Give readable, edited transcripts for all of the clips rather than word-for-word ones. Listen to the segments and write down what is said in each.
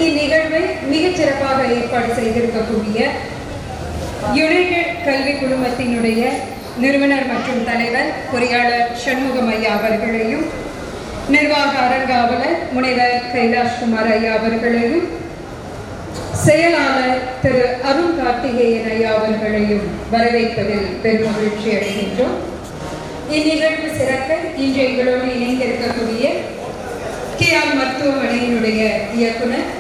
இந்நிகழ்வை மிகச் சிறப்பாக ஏற்பாடு செய்திருக்கக்கூடிய யுனைடெட் கல்வி குழுமத்தினுடைய நிறுவனர் மற்றும் தலைவர் பொறியாளர் சண்முகம் ஐயா அவர்களையும், நிர்வாக அரங்காவலர் முனைவர் கைலாஷ் குமார் ஐயா அவர்களையும், செயலாளர் திரு அருண் கார்த்திகேயன் ஐயா அவர்களையும் வரவேற்பதில் பெருமகிழ்ச்சி அடைகின்றோம். இந்நிகழ்வு சிறக்க இன்று எங்களோடு இணைந்திருக்கக்கூடிய KR மருத்துவமனையினுடைய இயக்குனர்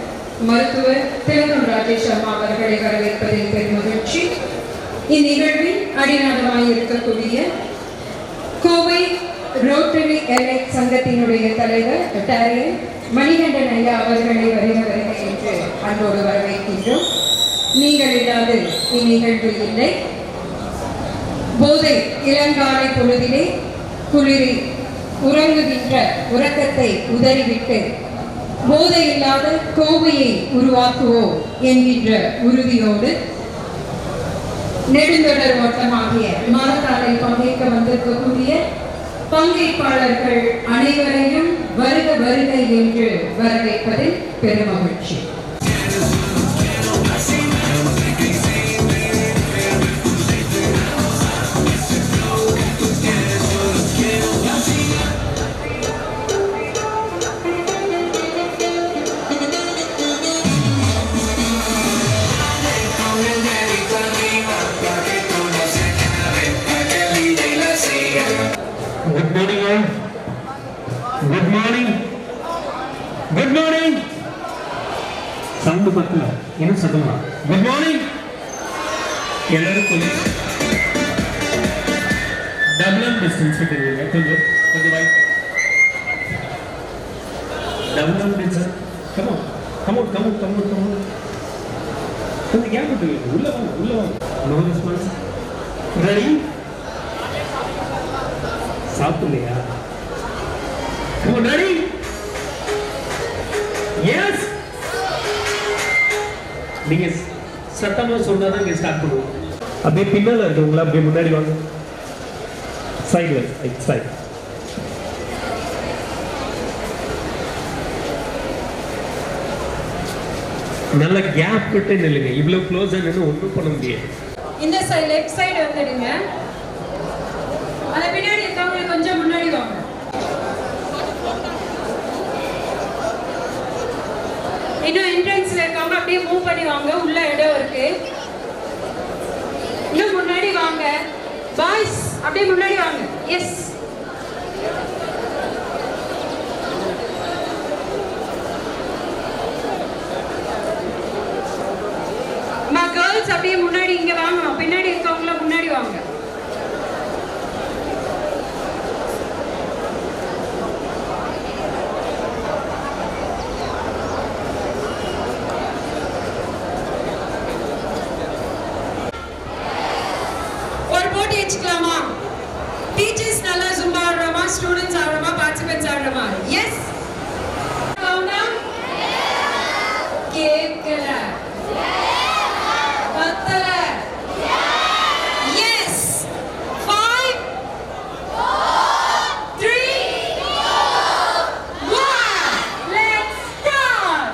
மருத்துவர் திலகம் ராஜேஷ் அம்மா அவர்களை வரவேற்பதில் பெருமகிழ்ச்சி. இந்நிகழ்வில் அடிநாதமாய் இருக்கக்கூடிய கோவை ரோட்டரி எலைட் சங்கத்தினுடைய தலைவர் டாரியன் மணிகண்டன் ஐயா அவர்களை வருக என்று அன்போடு வரவேற்கின்றோம். நீங்கள் இல்லாது இந்நிகழ்வு இல்லை. போதை இளங்காலை பொழுதிலே குளிரில் உறங்குகின்ற உறக்கத்தை உதறிவிட்டு போதை இல்லாத கோவையை உருவாக்குவோம் என்கின்ற உறுதியோடு நெடுந்தொடர் ஓட்டமாகிய மாரத்தானில் பங்கேற்க வந்திருக்கக்கூடிய பங்கேற்பாளர்கள் அனைவரையும் வருக வருக என்று வரவேற்பதில் பெருமகிழ்ச்சி. Good morning all. Good morning. Good morning. Sound பத்தல. என்ன சத்தமா? Good morning. எல்லாரும் கொஞ்சம் டபுள் டிஸ்டன்ஸ் விட்டுருங்க. கொஞ்சம் வை. Double distance. Come on. கொஞ்சம் கேப் விட்டுருங்க. உள்ள வாங்க. No response. Ready? சாப்பிடலையா? Come on, ready? Yes. நீங்க சத்தமா சொன்னாதான் இங்க ஸ்டார்ட் பண்ணுவோம். அப்படியே பின்னால இருக்கவங்களா அப்படியே முன்னாடி வாங்க. சைடு. நல்ல கேப் விட்டு நில்லுங்க. இவ்வளவு க்ளோஸா நின்னு ஒண்ணும் பண்ண முடியாது. இந்த சைடு லெஃப்ட் சைடு வந்துடுங்க. அத பின்னாடி இருக்கவங்க கொஞ்சம் முன்னாடி வாங்க. இன்னும் என்ட்ரன்ஸ்ல இருக்கவங்க அப்படியே மூவ் பண்ணி வாங்க. உள்ள இடம் இருக்கு. இன்னும் முன்னாடி வாங்க. பாய்ஸ் அப்படியே முன்னாடி வாங்க. எஸ். மா கேர்ள்ஸ் அப்படியே முன்னாடி இங்க வாங்க. பின்னாடி இருக்கவங்கள முன்னாடி வாங்க. Teachers nalla zumba ஆடுறோமா, ஸ்டூடெண்ட்ஸ் ஆடுறோமா, பார்ட்டிசிபென்ட்ஸ் ஆடுறோமா? எஸ். கேட்கல. பத்தல. எஸ். 5 4 3 2 1 let's start.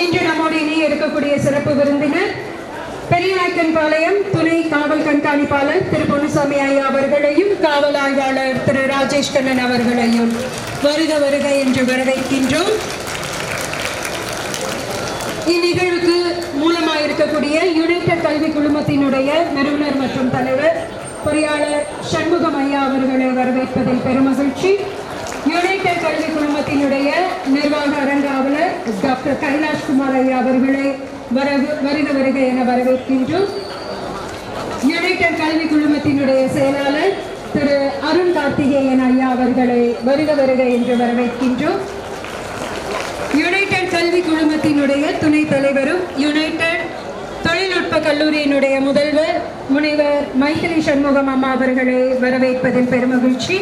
இன்று நம்மோடு இணைய இருக்கக்கூடிய சிறப்பு விருந்தினர் பெரியநாயக்கன்பாளையம் துணை காவல் கண்காணிப்பாளர் திரு பொன்னுசாமி ஐயா அவர்களையும் காவல் ஆய்வாளர் திரு ராஜேஷ் கண்ணன் அவர்களையும் வருக வருக என்று வரவேற்கின்றோம். இந்நிகழ்வுக்கு மூலமாக இருக்கக்கூடிய யுனைடெட் கல்வி குழுமத்தினுடைய நிறுவனர் மற்றும் தலைவர் பொறியாளர் சண்முகம் ஐயா அவர்களை வரவேற்பதில் பெருமகிழ்ச்சி. யுனைடெட் கல்வி குழுமத்தினுடைய நிர்வாக அரங்காவலர் டாக்டர் கைலாஷ்குமார் ஐயா அவர்களை வருக வருக என வரவேற்கின்றோம். யுனைடெட் கல்வி குழுமத்தினுடைய செயலாளர் திரு அருண் கார்த்திகேயன் ஐயா அவர்களை வருக வருக என்று வரவேற்கின்றோம். யுனைடெட் கல்வி குழுமத்தினுடைய துணைத் தலைவரும் யுனைடெட் தொழில்நுட்ப கல்லூரியினுடைய முதல்வர் முனைவர் மைத்திரி சண்முகம் அம்மா அவர்களை வரவேற்பதில் பெருமகிழ்ச்சி.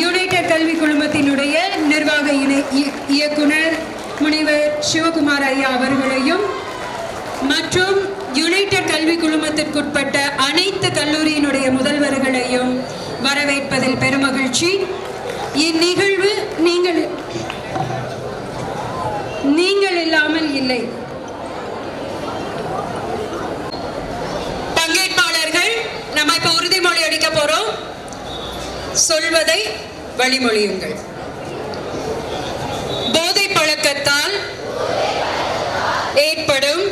யுனைடெட் கல்வி குழுமத்தினுடைய நிர்வாக இயக்குனர் முனைவர் சிவகுமார் ஐயா அவர்களையும் மற்றும் யுனைடெட் கல்வி குழுமத்திற்குட்பட்ட அனைத்து கல்லூரியினுடைய முதல்வர்களையும் வரவேற்பதில் பெருமகிழ்ச்சி. இந்நிகழ்வு நீங்கள் இல்லாமல் இல்லை. பங்கேற்பாளர்கள் நம்ம இப்ப உறுதிமொழி அளிக்க போறோம். சொல்வதை வழிமொழியுங்கள். போதை பழக்கத்தால் ஏற்படும்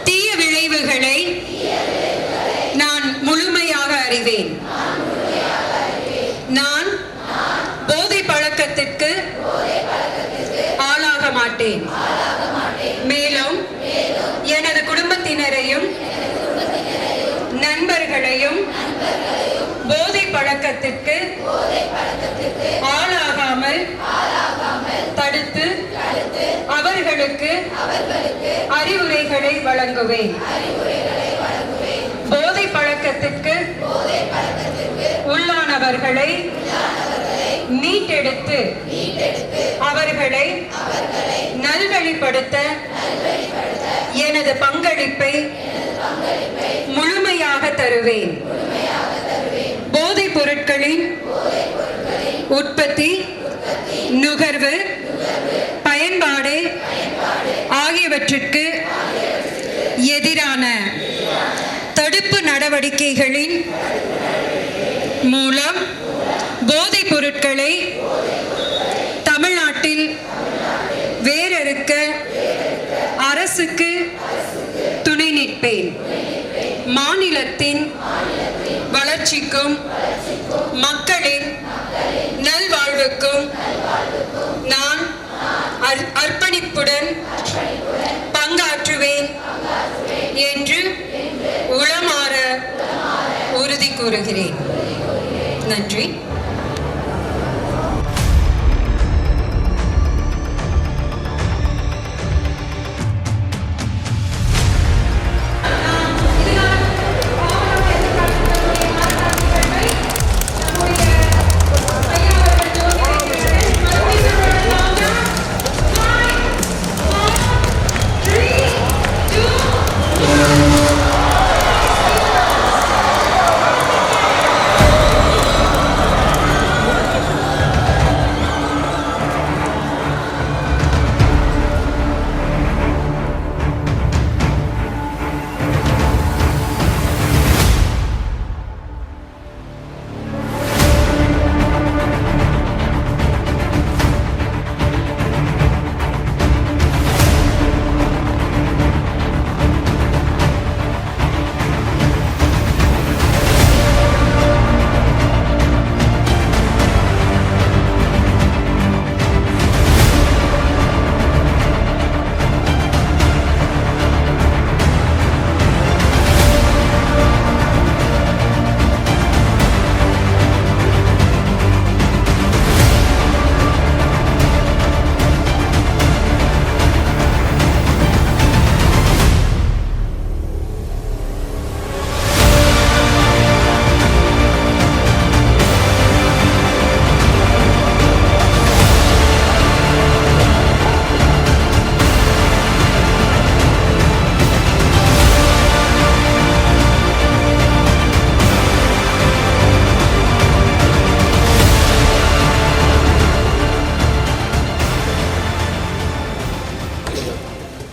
தீய விளைவுகளை நான் முழுமையாக அறிவேன். நான் போதை பழக்கத்திற்கு ஆளாக மாட்டேன். மேலும் எனது குடும்பத்தினரையும் நண்பர்களையும் போதை பழக்கத்திற்கு ஆளாகாமல் தடுத்து அவர்களுக்கு அறிவுரைகளை வழங்குவேன். போதை பழக்கத்திற்கு உள்ளானவர்களை மீட்டெடுத்து அவர்களை நல்வழிப்படுத்த எனது பங்களிப்பை முழுமையாக தருவேன். போதைப் பொருட்களின் உற்பத்தி, நுகர்வு, பயன்பாடு ஆகியவற்றிற்கு எதிரான தடுப்பு நடவடிக்கைகளின் மூலம் போதைப் பொருட்களை தமிழ்நாட்டில் வேரறுக்க அரசுக்கு துணை நிற்பேன். மாநிலத்தின் வளர்ச்சிக்கும் மக்களின் நல்வாழ்வுக்கும் நான் அர்ப்பணிப்புடன் பங்காற்றுவேன் என்று உளமாற உறுதி கூறுகிறேன். நன்றி.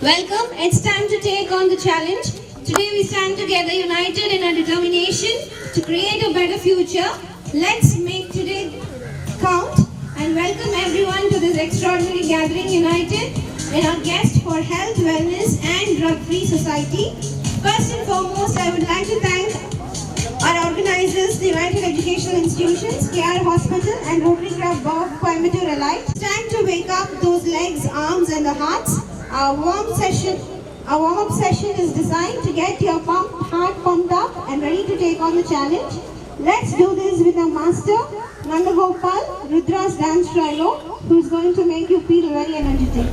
Welcome, it's time to take on the challenge. Today we stand together united in our determination to create a better future. Let's make today count and welcome everyone to this extraordinary gathering united in our quest for health, wellness and drug-free society. First and foremost, I would like to thank our organizers, the United Educational Institutions, KR Hospital and Rotary Club of Coimbatore alike. It's time to wake up those legs, arms and the hearts. Our warm-up session is designed to get your heart pumped up and ready to take on the challenge. Let's do this with our master, Nandagopal, Rudra's dance trio, who's going to make you feel very energetic.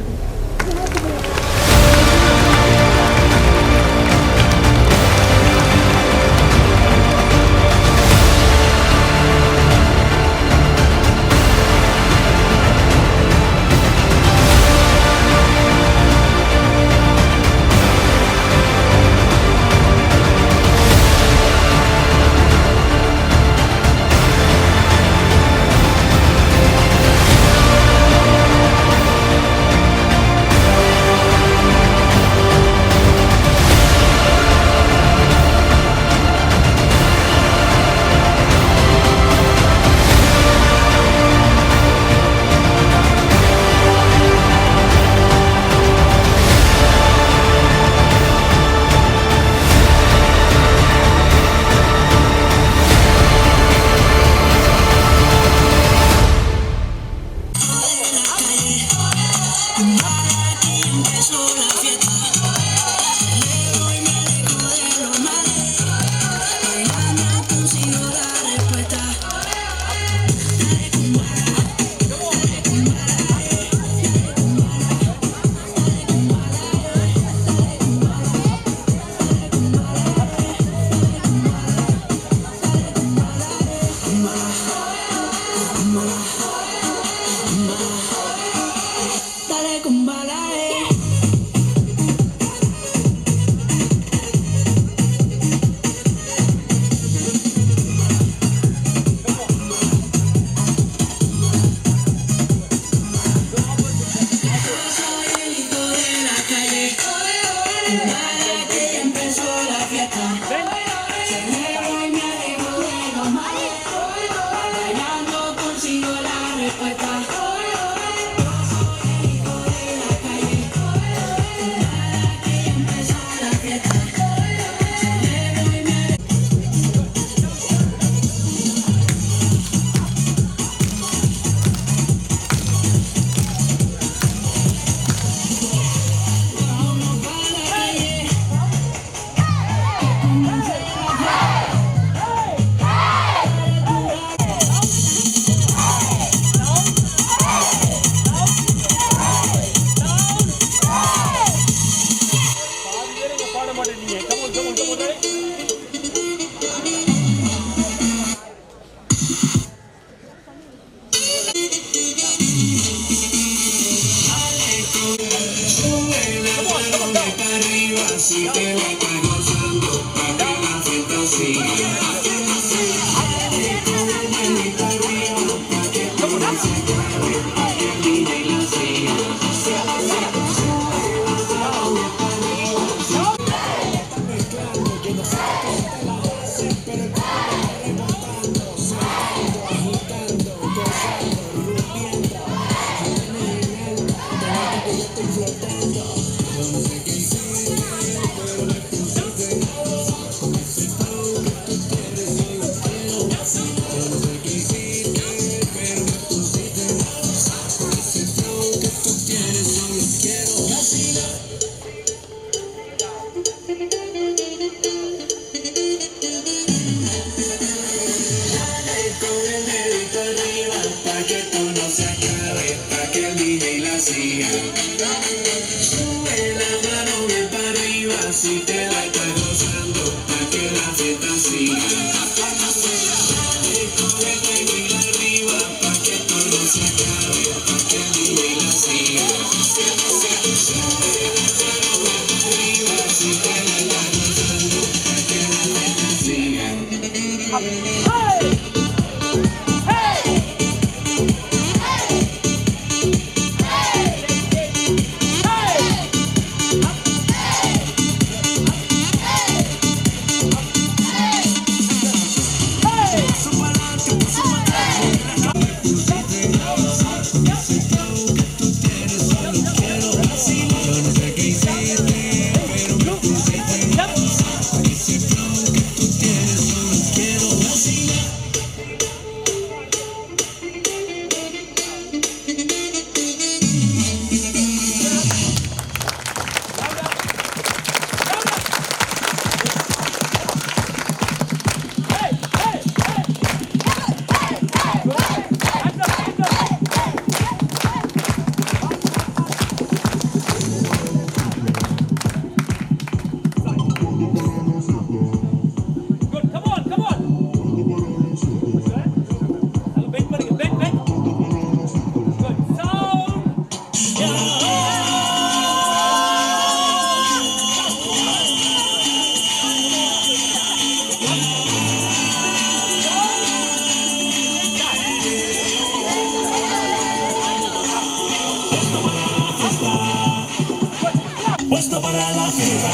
puesto para la fiesta.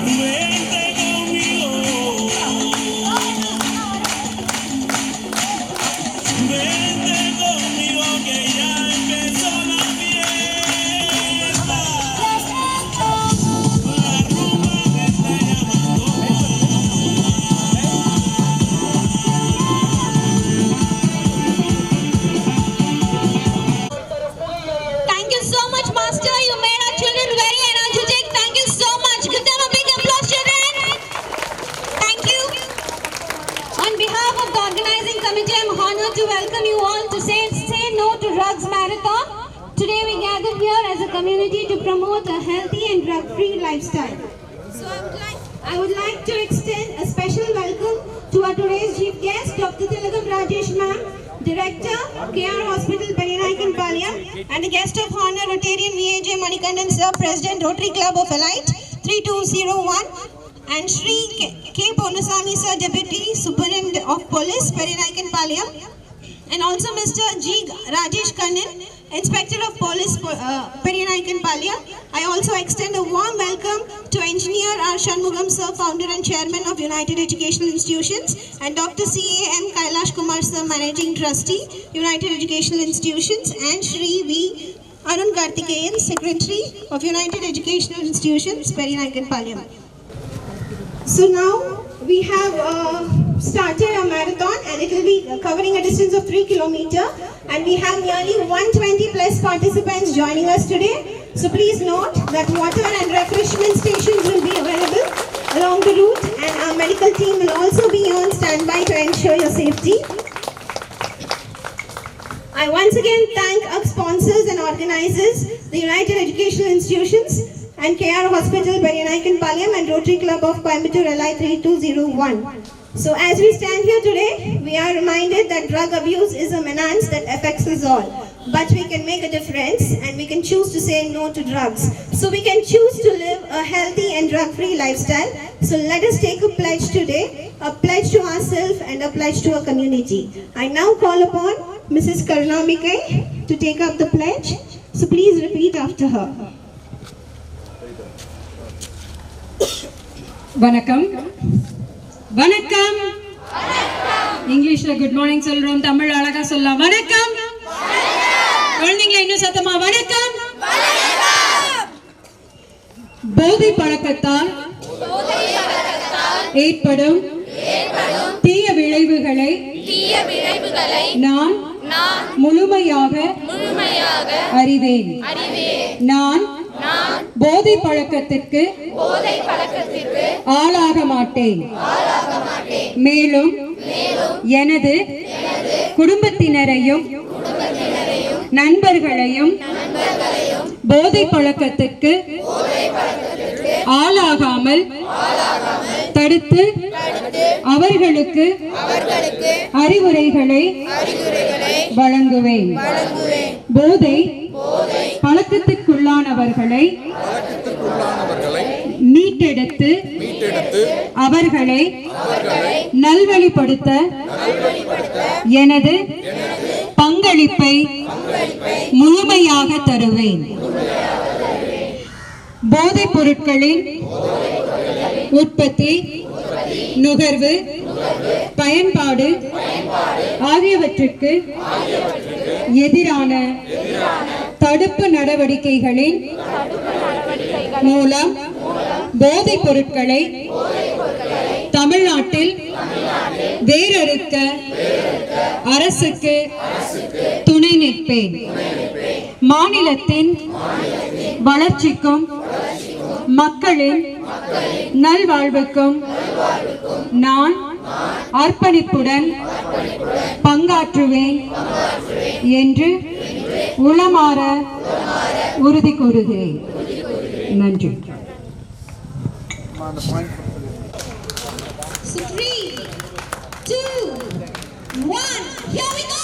Vente conmigo. Vente conmigo que ya empezó la fiesta. La rumba me está llamando. Thank you so much, Master. You made our children very energetic. Thank you so much. Give them a big applause, children. Thank you. On behalf of the organizing committee, I'm honored to welcome you all to Say No to Drugs Marathon. Today we gathered here as a community to promote a healthy and drug-free lifestyle. So I would like to extend a special welcome to our today's chief guest, Dr. Tilakam Rajesh ma'am, Director, KR Hospital, Parinaikanpalayam, and the guest of honor, Rotarian VAJ Manikandan sir, President, Rotary Club of Elite 3201, and Shri K. Ponusami sir, Deputy Superintendent of Police, Parinaikanpalayam, and also Mr. G. Rajesh Kannan, Inspector of Police, Parinaikanpalayam. I also extend a warm welcome to Engineer R. Shanmugam sir, Founder and Chairman of United Educational Institutions, and Dr. C.A.M. Kailash Kumar sir, Managing Trustee, United Educational Institutions, and Shri V. Arun Karthikeyan, Secretary of United Educational Institutions, Parinaikanpalayam. So now we have started a marathon, and it will be covering a distance of 3 kilometers, and we have nearly 120 plus participants joining us today. So please note that water and refreshment stations will be available along the route, and our medical team will also be on standby to ensure your safety. I once again thank our sponsors and organizers, the United Educational Institutions and KR Hospital, Parinaikanpalayam, and Rotary Club of Coimbatore, LI 3201. So as we stand here today, we are reminded that drug abuse is a menace that affects us all. But we can make a difference, and we can choose to say no to drugs. So we can choose to live a healthy and drug-free lifestyle. So let us take a pledge today, a pledge to ourselves and a pledge to our community. I now call upon Mrs. Karunambike to take up the pledge. So please repeat after her. வணக்கம் வணக்கம் இங்கிலீஷ்ல good morning சொல்றோம், தமிழ் அழகா சொல்லலாம். வணக்கம் குழந்தைங்களை இன்னும் சத்தமா வணக்கம். போதை பழக்கத்தால் ஏற்படும் தீய விளைவுகளை நான் முழுமையாக அறிவேன். நான் போதை பழக்கத்திற்கு ஆளாக மாட்டேன். மேலும் எனது குடும்பத்தினரையும் நண்பர்களையும் போதை பழக்கத்திற்கு ஆளாகாமல் தடுத்து அவர்களுக்கு அறிவுரைகளை வழங்குவேன். போதை பழக்கத்திற்குள்ளானவர்களை மீட்டெடுத்து அவர்களை நல்வழிப்படுத்த எனது பங்களிப்பை முழுமையாக தருவேன். போதைப் பொருட்களின் உற்பத்தி, நுகர்வு, பயன்பாடு ஆகியவற்றுக்கு எதிரான தடுப்பு நடவடிக்கைகளின் மூலம் போதைப் பொருட்களை தமிழ்நாட்டில் வேரறுக்க அரசுக்கு துணை நிற்பேன். மாநிலத்தின் வளர்ச்சிக்கும் மக்களின் நல்வாழ்வுக்கும் நான் அர்ப்பணிப்புடன் பங்காற்றுவேன் என்று உளமாற உறுதி கூறுகிறேன். நன்றி. So 3, 2, 1, here we go!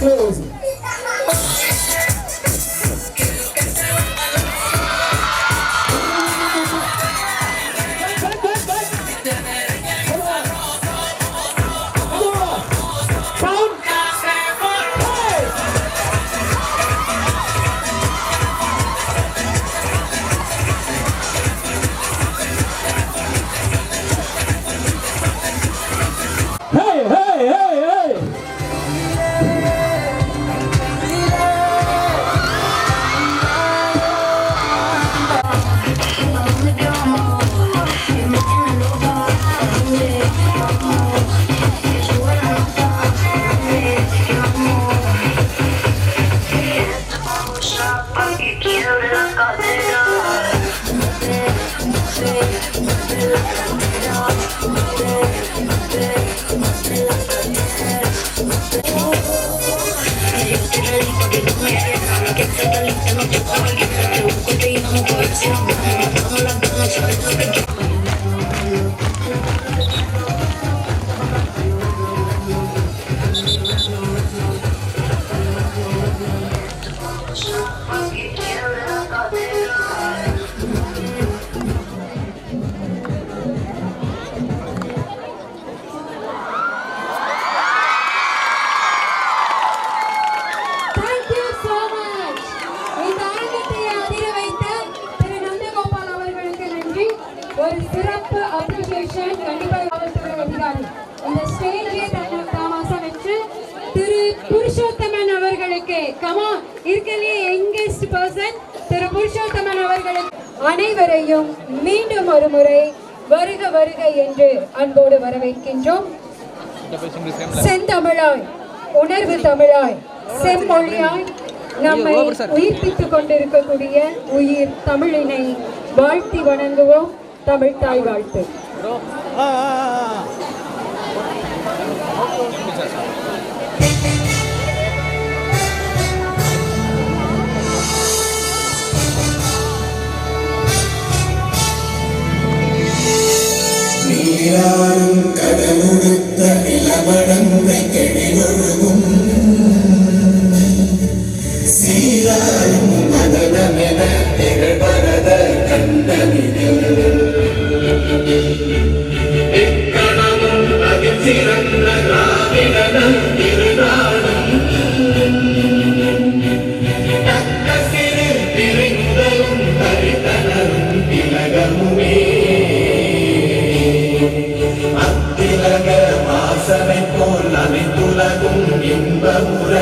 close. ஒரு சிறப்பு அப்ரிசியேஷன் கண்டிப்பாக காவல்துறை அதிகாரி இந்த ஸ்டேஜே தாமாசா வச்சு திரு புருஷோத்தமன் அவர்களுக்கு கமான் இருக்கலையே யங்கஸ்ட் பர்சன் திரு புருஷோத்தமன் அவர்களுக்கு அனைவரையும் மீண்டும் ஒரு முறை வருக வருக என்று அன்போடு வரவேற்கின்றோம். செந்தமிழாய் உணர்வு தமிழாய் செம்மொழியாய் நம்மை உயிர்ப்பித்துக் கொண்டிருக்கக்கூடிய உயிர் தமிழினை வாழ்த்தி வணங்குவோம். தமிழ் தாய் வாழ்த்து. நீராடும் கடலுடுத்த நிலமடந்தை கெழிலொழுகும் சீராடும் மதனமென திகழ்வரத கண்டனில் எக்கணமும் அதில் சிறந்த ராவிடனும் திருநாளும் தக்க சிறு திரைமுதலும் தரித்தனரும் திலகமுமே அத்திலக வாசனை போல் அனைத்துலகும் இன்பமுற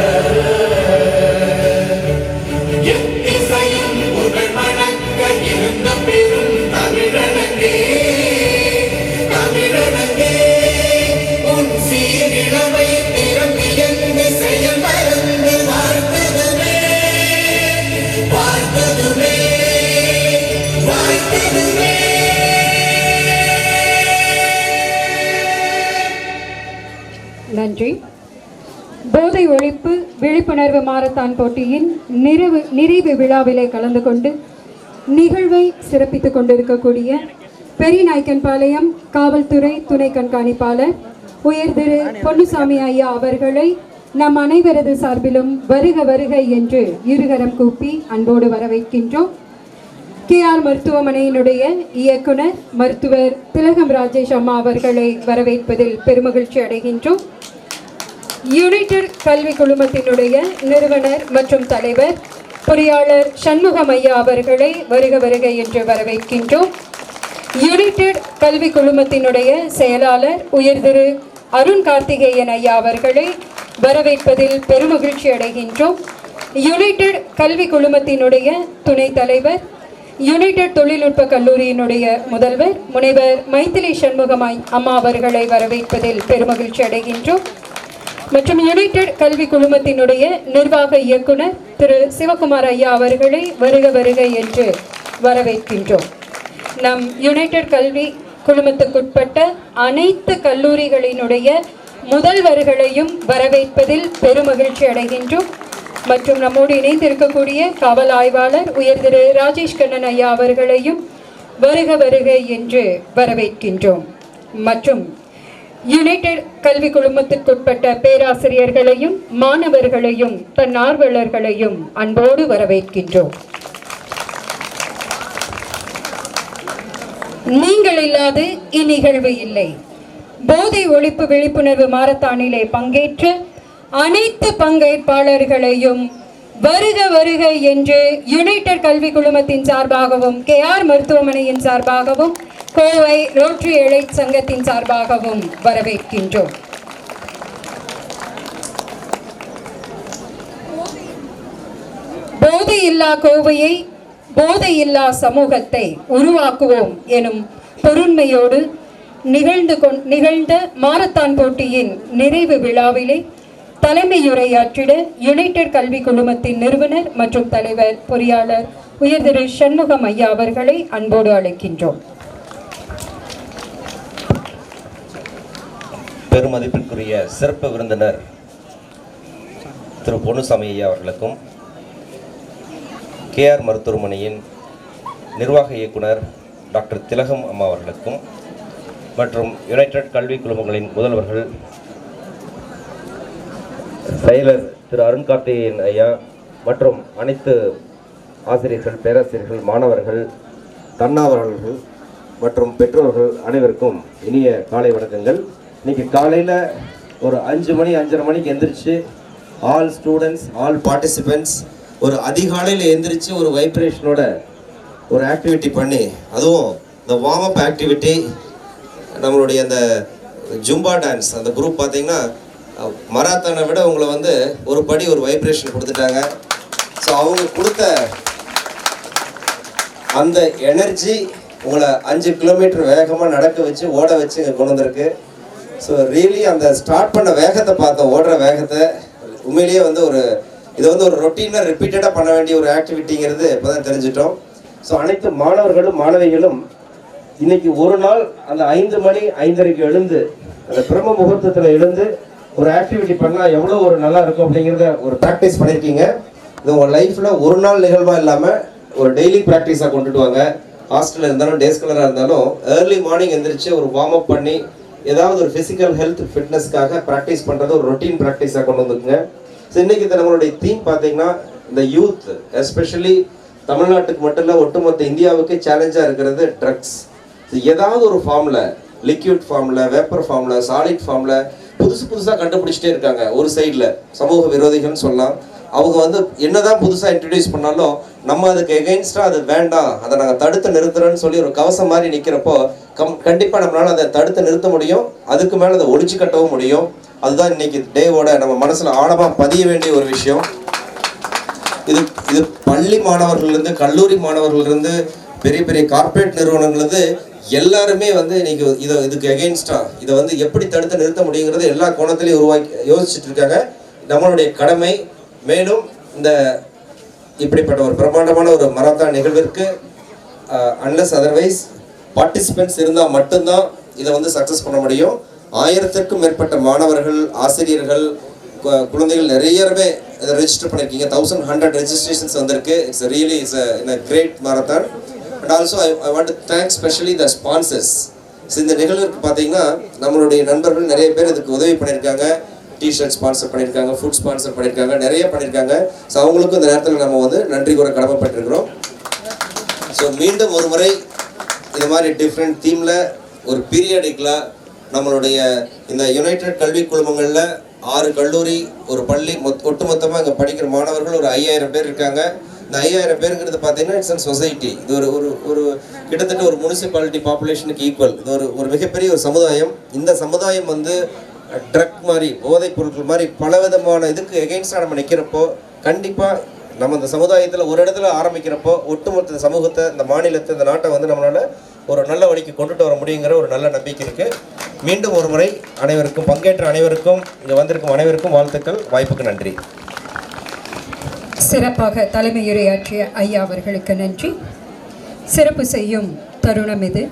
எத்திசையும் புகழ் மணக்க இருந்த பெரும் தமிழனங்கே தமிழனங்கே உன் சீரிழமை திறமியங்கு செயல் மறந்து வாழ்த்ததுமே வாழ்த்ததுமே வாழ்த்ததுமே. நன்றி. போதை ஒழிப்பு விழிப்புணர்வு மாரத்தான் போட்டியின் நிறைவு விழாவிலே கலந்து கொண்டு நிகழ்வை சிறப்பித்துக் கொண்டிருக்கக்கூடிய பெரியநாயக்கன்பாளையம் காவல்துறை துணை கண்காணிப்பாளர் உயர் திரு பொன்னுசாமி ஐயா அவர்களை நம் அனைவரது சார்பிலும் வருக வருக என்று இருகரம் கூப்பி அன்போடு வரவேற்கின்றோம். KR மருத்துவமனையினுடைய இயக்குனர் மருத்துவர் திலகம் ராஜேஷ் அம்மா அவர்களை வரவேற்பதில் பெருமகிழ்ச்சி அடைகின்றோம். யுனைடெட் கல்வி குழுமத்தினுடைய நிறுவனர் மற்றும் தலைவர் பொறியாளர் சண்முகம் ஐயா அவர்களை வருக வருக என்று வரவேற்கின்றோம். யுனைடெட் கல்வி குழுமத்தினுடைய செயலாளர் உயர் திரு அருண் கார்த்திகேயன் ஐயா அவர்களை வரவேற்பதில் பெருமகிழ்ச்சி அடைகின்றோம். யுனைடெட் கல்வி குழுமத்தினுடைய துணைத் தலைவர் யுனைடெட் தொழில்நுட்ப கல்லூரியினுடைய முதல்வர் முனைவர் மைத்திலி சண்முகம் அம்மா அவர்களை வரவேற்பதில் பெருமகிழ்ச்சி அடைகின்றோம். மற்றும் யுனைடெட் கல்வி குழுமத்தினுடைய நிர்வாக இயக்குனர் திரு சிவகுமார் ஐயா அவர்களை வருக வருக என்று வரவேற்கின்றோம். நம் யுனைடெட் கல்வி குழுமத்துக்குட்பட்ட அனைத்து கல்லூரிகளினுடைய முதல்வர்களையும் வரவேற்பதில் பெருமகிழ்ச்சி அடைகின்றோம். மற்றும் நம்மோடு இணைந்திருக்கக்கூடிய காவல் ஆய்வாளர் உயர் திரு ராஜேஷ் கண்ணன் ஐயா அவர்களையும் வருக வருக என்று வரவேற்கின்றோம். மற்றும் யுனைடெட் கல்வி குழுமத்திற்குட்பட்ட பேராசிரியர்களையும் மாணவர்களையும் தன்னார்வலர்களையும் அன்போடு வரவேற்கின்றோம். நீங்கள் இல்லாது இந்நிகழ்வு இல்லை. போதை ஒழிப்பு விழிப்புணர்வு மாரத்தானிலே பங்கேற்ற அனைத்து பங்கேற்பாளர்களையும் வருக வருக என்று யுனைடெட் கல்வி குழுமத்தின் சார்பாகவும் KR மருத்துவமனையின் சார்பாகவும் கோவை ரோட்டரி எலைட் சங்கத்தின் சார்பாகவும் வரவேற்கின்றோம். போதையில்லா கோவையை, போதையில்லா சமூகத்தை உருவாக்குவோம் எனும் பொருண்மையோடு நிகழ்ந்த மாரத்தான் போட்டியின் நிறைவு விழாவிலே தலைமையுரையாற்றிட யுனைடெட் கல்வி குழுமத்தின் நிறுவனர் மற்றும் தலைவர் பொறியாளர் உயர் திரு சண்முகம் ஐயா அவர்களை அன்போடு அழைக்கின்றோம். பெருமதிப்பிற்குரிய சிறப்பு விருந்தினர் திரு பொன்னுசாமி ஐயா அவர்களுக்கும், KR மருத்துவமனையின் நிர்வாக இயக்குனர் டாக்டர் திலகம் அம்மா அவர்களுக்கும் மற்றும் யுனைடெட் கல்வி குழுமங்களின் முதல்வர்கள் செயலர் திரு அருண் கார்த்திகேயன் ஐயா மற்றும் அனைத்து ஆசிரியர்கள், பேராசிரியர்கள், மாணவர்கள், தன்னார்வலர்கள் மற்றும் பெற்றோர்கள் அனைவருக்கும் இனிய காலை வணக்கங்கள். இன்னைக்கு காலையில் ஒரு 5 மணி 5:30 மணிக்கு எந்திரிச்சு ஆல் ஸ்டூடெண்ட்ஸ், ஆல் பார்ட்டிசிபெண்ட்ஸ் ஒரு அதிகாலையில் எந்திரிச்சு ஒரு வைப்ரேஷனோட ஒரு ஆக்டிவிட்டி பண்ணி, அதுவும் இந்த வார்ம் அப் ஆக்டிவிட்டி, நம்மளுடைய அந்த ஜும்பா டான்ஸ் அந்த குரூப் பார்த்தீங்கன்னா மராத்தானை விட உங்களை வந்து ஒரு படி ஒரு வைப்ரேஷன் கொடுத்துட்டாங்க. ஸோ அவங்க கொடுத்த அந்த எனர்ஜி உங்களை 5 கிலோமீட்டர் வேகமாக நடக்க வச்சு ஓட வச்சு இங்கே கொண்டு வந்திருக்கு. ஸோ ரியலி அந்த ஸ்டார்ட் பண்ண வேகத்தை பார்த்தோம், ஓடுற வேகத்தை உண்மையிலேயே வந்து இது வந்து ஒரு ரொட்டீனாக ரிப்பீட்டடாக பண்ண வேண்டிய ஒரு ஆக்டிவிட்டிங்கிறது இப்போ தான் தெரிஞ்சிட்டோம். ஸோ அனைத்து மாணவர்களும் மாணவிகளும் இன்னைக்கு ஒரு நாள் அந்த 5 மணி 5:30க்கு எழுந்து அந்த பிரம்ம முகூர்த்தத்தில் எழுந்து ஒரு ஆக்டிவிட்டி பண்ணால் எவ்வளோ ஒரு நல்லா இருக்கும் அப்படிங்கிறத ஒரு ப்ராக்டிஸ் பண்ணியிருக்கீங்க. இது உங்கள் லைஃப்பில் ஒரு நாள் நிகழ்வாக இல்லாமல் ஒரு டெய்லி ப்ராக்டிஸாக கொண்டுட்டு வாங்க. ஹாஸ்டலில் இருந்தாலும் டே ஸ்காலராக இருந்தாலும் ஏர்லி மார்னிங் எந்திரிச்சு ஒரு வார்ம் அப் பண்ணி ஏதாவது ஒரு ஃபிசிக்கல் ஹெல்த் ஃபிட்னஸ்க்காக ப்ராக்டிஸ் பண்ணுறது ஒரு ரொட்டீன் ப்ராக்டிஸாக கொண்டு வந்துக்குங்க. ஸோ இன்றைக்கி நம்மளுடைய தீம் பார்த்தீங்கன்னா இந்த யூத், எஸ்பெஷலி தமிழ்நாட்டுக்கு மட்டும் இல்லை ஒட்டுமொத்த இந்தியாவுக்கு சேலஞ்சாக இருக்கிறது ட்ரக்ஸ். ஏதாவது ஒரு ஃபார்மில், லிக்விட் ஃபார்மில், வேப்பர் ஃபார்மில், சாலிட் ஃபார்மில் புதுசாக கண்டுபிடிச்சிட்டே இருக்காங்க. ஒரு சைடில் சமூக விரோதிகள்னு சொல்லலாம். அவங்க வந்து என்னதான் புதுசாக இன்ட்ரடியூஸ் பண்ணாலும் நம்ம அதுக்கு எகெயின்ஸ்டாக அது வேண்டாம், அதை நாங்கள் தடுத்து நிறுத்துறோன்னு சொல்லி ஒரு கவசம் மாதிரி நிற்கிறப்போ கண்டிப்பாக நம்மளால் அதை தடுத்து நிறுத்த முடியும். அதுக்கு மேலே அதை ஒழிச்சு கட்டவும் முடியும். அதுதான் இன்னைக்கு டேவோட நம்ம மனசில் ஆழமாக பதிய வேண்டிய ஒரு விஷயம். இது பள்ளி மாணவர்கள்லேருந்து, கல்லூரி மாணவர்கள்லேருந்து, பெரிய பெரிய கார்ப்பரேட் நிறுவனங்கள்லேருந்து எல்லாருமே வந்து இன்னைக்கு இதுக்கு எகெயின்ஸ்டாக இதை வந்து எப்படி தடுத்து நிறுத்த முடியுங்கிறது எல்லா கோணத்திலையும் யோசிச்சுட்டு இருக்காங்க. நம்மளுடைய கடமை. மேலும் இந்த இப்படிப்பட்ட ஒரு பிரம்மாண்டமான ஒரு மராத்தான் நிகழ்விற்கு அன்லஸ் அதர்வைஸ் பார்ட்டிசிபென்ட்ஸ் இருந்தால் மட்டும்தான் இதை வந்து சக்ஸஸ் பண்ண முடியும். 1000க்கும் மேற்பட்ட மாணவர்கள், ஆசிரியர்கள், குழந்தைகள் நிறையவே இதை ரெஜிஸ்டர் பண்ணியிருக்கீங்க. 1100 ரெஜிஸ்ட்ரேஷன்ஸ் வந்திருக்கு. It's really it's a great marathon. And also I want to thank specially the sponsors. இந்த நிகழ்வுக்கு பார்த்தீங்கன்னா நம்மளுடைய நண்பர்கள் நிறைய பேர் இதுக்கு உதவி பண்ணியிருக்காங்க. டிஷர்ட் ஸ்பான்சர் பண்ணியிருக்காங்க, ஃபுட் ஸ்பான்சர் பண்ணியிருக்காங்க, நிறைய பண்ணியிருக்காங்க. ஸோ அவங்களுக்கும் இந்த நேரத்தில் நம்ம வந்து நன்றி கூற கடமைப்பட்டிருக்கிறோம். ஸோ மீண்டும் ஒரு முறை இது மாதிரி டிஃப்ரெண்ட் தீமில் ஒரு பீரியடிக்கலாக நம்மளுடைய இந்த யுனைடெட் கல்வி குழுமங்களில் 6 கல்லூரி, ஒரு பள்ளி, ஒட்டுமொத்தமாக இங்கே படிக்கிற மாணவர்கள் ஒரு 5000 பேர் இருக்காங்க. இந்த 5000 பேருங்கிறது பார்த்தீங்கன்னா இட்ஸ் அன் சொசைட்டி. இது ஒரு கிட்டத்தட்ட ஒரு முனிசிபாலிட்டி பாப்புலேஷனுக்கு ஈக்குவல். இது ஒரு மிகப்பெரிய ஒரு சமுதாயம். இந்த சமுதாயம் வந்து ட்ரக் மாதிரி, போதைப் பொருட்கள் மாதிரி பலவிதமான இதுக்கு எகெயின்ஸ்டாக நம்ம நிற்கிறப்போ கண்டிப்பாக நம்ம இந்த சமுதாயத்தில் ஒரு இடத்துல ஆரம்பிக்கிறப்போ ஒட்டுமொத்த சமூகத்தை, இந்த மாநிலத்தை, இந்த நாட்டை வந்து நம்மளால் ஒரு நல்ல வழிக்கு கொண்டுட்டு வர முடியுங்கிற ஒரு நல்ல நம்பிக்கை இருக்குது. மீண்டும் ஒரு முறை அனைவருக்கும், பங்கேற்ற அனைவருக்கும், இங்கே வந்திருக்கும் அனைவருக்கும் வாழ்த்துக்கள். வாய்ப்புக்கு நன்றி. சிறப்பாக தலைமையுரையாற்றிய ஐயா அவர்களுக்கு நன்றி. சிறப்பு செய்யும் தருணம் இது.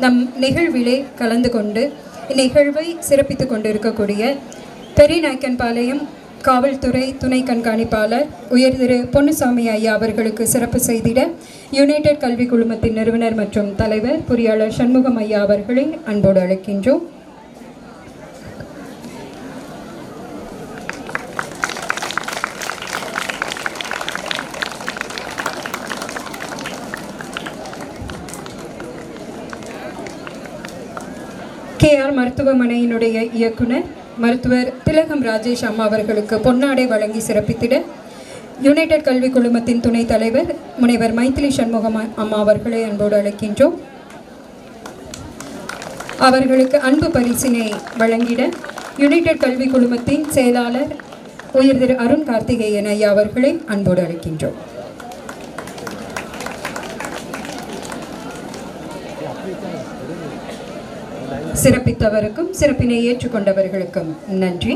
நம் நிகழ்விலே கலந்து கொண்டு இந்நிகழ்வை சிறப்பித்துக் கொண்டிருக்கக்கூடிய பெரியநாயக்கன்பாளையம் காவல்துறை துணை கண்காணிப்பாளர் உயர் திரு பொன்னுசாமி ஐயா அவர்களுக்கு சிறப்பு செய்திட யுனைடெட் கல்வி குழுமத்தின் நிறுவனர் மற்றும் தலைவர் பொறியாளர் சண்முகம் ஐயா அவர்களை அன்போடு அழைக்கின்றோம். KR மருத்துவமனையினுடைய இயக்குனர் மருத்துவர் திலகம் ராஜேஷ் அம்மா அவர்களுக்கு பொன்னாடை வழங்கி சிறப்பித்திட யுனைடெட் கல்வி குழுமத்தின் துணைத் தலைவர் முனைவர் மைத்திலி சண்முகம் அம்மா அவர்களை அன்போடு அழைக்கின்றோம். அவர்களுக்கு அன்பு பரிசினை வழங்கிட யுனைடெட் கல்வி குழுமத்தின் செயலாளர் உயர் திரு அருண் கார்த்திகேயன் ஐயா அவர்களை அன்போடு அழைக்கின்றோம். சிறப்பித்தவருக்கும் சிறப்பினை ஏற்றுக்கொண்டவர்களுக்கும் நன்றி.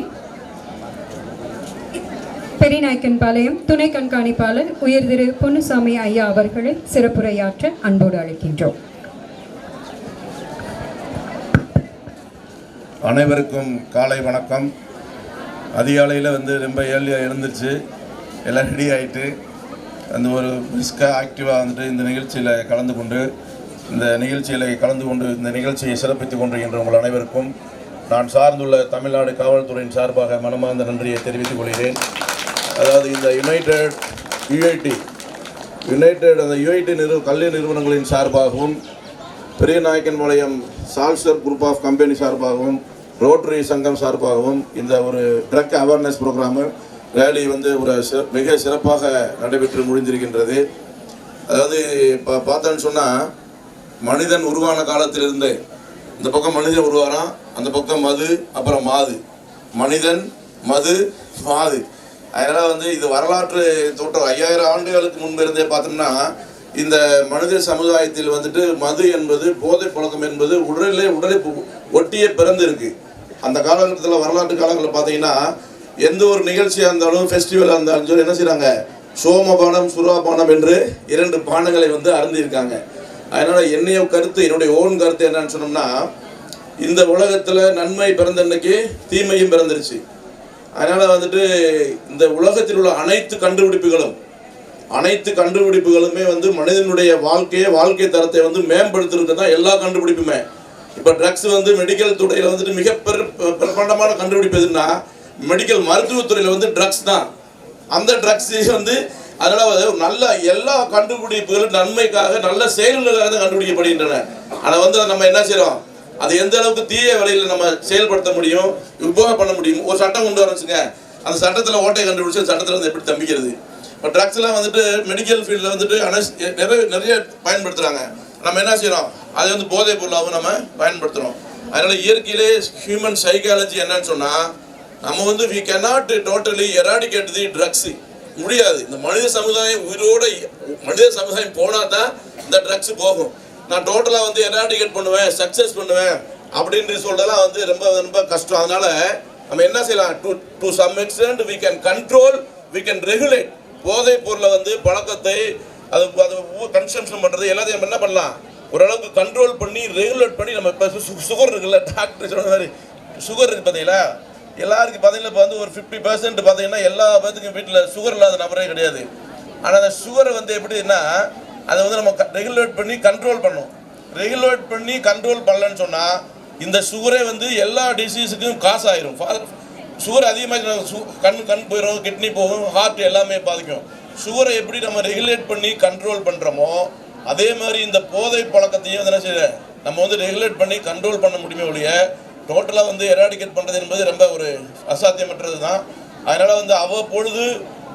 பெரியநாயக்கன்பாளையம் துணை கண்காணிப்பாளர் உயர் திரு பொன்னுசாமி ஐயா அவர்களை சிறப்புரையாற்ற அன்போடு அழைக்கின்றோம். அனைவருக்கும் காலை வணக்கம். அதிகாலையில் ரொம்ப ஏர்லியாக எழுந்துருச்சு, எல்லாம் ரெடி ஆகிட்டு அந்த ஒரு பிரிஸ்காக ஆக்டிவாக இந்த நிகழ்ச்சியில் கலந்து கொண்டு இந்த நிகழ்ச்சியை சிறப்பித்துக் கொண்டிருக்கின்ற உங்கள் அனைவருக்கும் நான் சார்ந்துள்ள தமிழ்நாடு காவல்துறையின் சார்பாக மனமார்ந்த நன்றியை தெரிவித்துக் கொள்கிறேன். அதாவது இந்த யுனைடெட் அந்த யுஐடி கல்வி நிறுவனங்களின் சார்பாகவும் Periyanaickenpalayam saucer group of company சார்பாகவும் ரோட்டரி சங்கம் சார்பாகவும் இந்த ஒரு ட்ரக் அவேர்னஸ் ப்ரோக்ராமு ரேலி ஒரு மிக சிறப்பாக நடைபெற்று முடிந்திருக்கின்றது. அதாவது இப்போ பார்த்தோன்னு சொன்னால் மனிதன் உருவான காலத்திலிருந்து இந்த பக்கம் மனிதன் உருவாரான், அந்த பக்கம் மது, அப்புறம் மாது, மனிதன் மது மாது. அதனால் இது வரலாற்று தோற்றம் 5000 ஆண்டுகளுக்கு முன்பு இருந்தே பார்த்தோம்னா இந்த மனித சமுதாயத்தில் மது என்பது போதை பழக்கம் என்பது உடலை ஒட்டியே பிறந்து இருக்கு. அந்த காலகட்டத்தில் வரலாற்று காலங்களில் பார்த்தீங்கன்னா எந்த ஒரு நிகழ்ச்சியாக இருந்தாலும் ஃபெஸ்டிவலாக இருந்தாலும் சொல்லி என்ன செய்கிறாங்க, சோமபானம் சுறாபானம் என்று 2 பானங்களை அருந்திருக்காங்க. அதனால் என்னுடைய ஓன் கருத்து என்னன்னு சொன்னோம்னா, இந்த உலகத்தில் நன்மை பிறந்த அன்னைக்கு தீமையும் பிறந்துருச்சு. அதனால் இந்த உலகத்தில் உள்ள அனைத்து கண்டுபிடிப்புகளுமே மனிதனுடைய வாழ்க்கை தரத்தை மேம்படுத்துறது தான் எல்லா கண்டுபிடிப்புமே. இப்போ ட்ரக்ஸ் மெடிக்கல் துறையில் மிக பிரபலமான கண்டுபிடிப்பு எதுன்னா மெடிக்கல் மருத்துவத்துறையில் ட்ரக்ஸ் தான். அந்த ட்ரக்ஸ் அதனால் நல்ல எல்லா கண்டுபிடிப்புகளும் நன்மைக்காக நல்ல செயல்களுக்காக தான் கண்டுபிடிக்கப்படுகின்றன. ஆனால் நம்ம என்ன செய்கிறோம், அது எந்த அளவுக்கு தீய வழியில் நம்ம செயல்படுத்த முடியும், உபயோகம் பண்ண முடியும். ஒரு சட்டம் கொண்டு வரச்சுங்க, அந்த சட்டத்தில் ஓட்டை கண்டுபிடிச்சி அந்த சட்டத்தில் எப்படி தம்பிக்கிறது. இப்போ ட்ரக்ஸ்லாம் மெடிக்கல் ஃபீல்டில் நிறைய பயன்படுத்துகிறாங்க. நம்ம என்ன செய்கிறோம், அது போதைப் பொருளாகவும் நம்ம பயன்படுத்துகிறோம். அதனால் இயற்கையிலே ஹியூமன் சைக்காலஜி என்னன்னு சொன்னால் நம்ம we cannot totally eradicate the drugs. முடியாது. இந்த மனித சமுதாயம் போனால் தான் இந்த ட்ரக்ஸ் போகும். நான் டோட்டலாக எராடிகேட் பண்ணுவேன், சக்ஸஸ் பண்ணுவேன் அப்படின்ற சொல்லலாம் ரொம்ப ரொம்ப கஷ்டம். அதனால நம்ம என்ன செய்யலாம், to some extent we can control, we can regulate. போதைப் பொருளை பழக்கத்தை அது கன்சம்ஷன் பண்ணுறது எல்லாத்தையும் நம்ம என்ன பண்ணலாம், ஓரளவுக்கு கண்ட்ரோல் பண்ணி ரெகுலேட் பண்ணி. நம்ம இப்போ சுகர் இருக்குல்ல, டாக்டர் சொன்ன மாதிரி சுகர் இருக்குது பார்த்தீங்களா, எல்லாருக்கும் பார்த்தீங்கன்னா இப்போ ஒரு 50% பார்த்தீங்கன்னா எல்லா பேத்துக்கும் வீட்டில் சுகர் இல்லாத நபரே கிடையாது. ஆனால் அந்த சுகரை எப்படின்னா அதை நம்ம ரெகுலேட் பண்ணி கண்ட்ரோல் பண்ணணும். ரெகுலேட் பண்ணி கண்ட்ரோல் பண்ணலன்னு சொன்னால் இந்த சுகரே எல்லா டிசீஸுக்கும் காசு ஆயிரும். சுகர் அதிகமாக கண் போயிடும், கிட்னி போகும், ஹார்ட் எல்லாமே பாதிக்கும். சுகரை எப்படி நம்ம ரெகுலேட் பண்ணி கண்ட்ரோல் பண்ணுறோமோ அதே மாதிரி இந்த போதை பழக்கத்தையும் என்ன செய்ய நம்ம ரெகுலேட் பண்ணி கண்ட்ரோல் பண்ண முடியுமே ஒழிய டோட்டலாக எராடிகேட் பண்ணுறது என்பது ரொம்ப ஒரு அசாத்தியமற்றது தான். அதனால் அவ்வப்பொழுது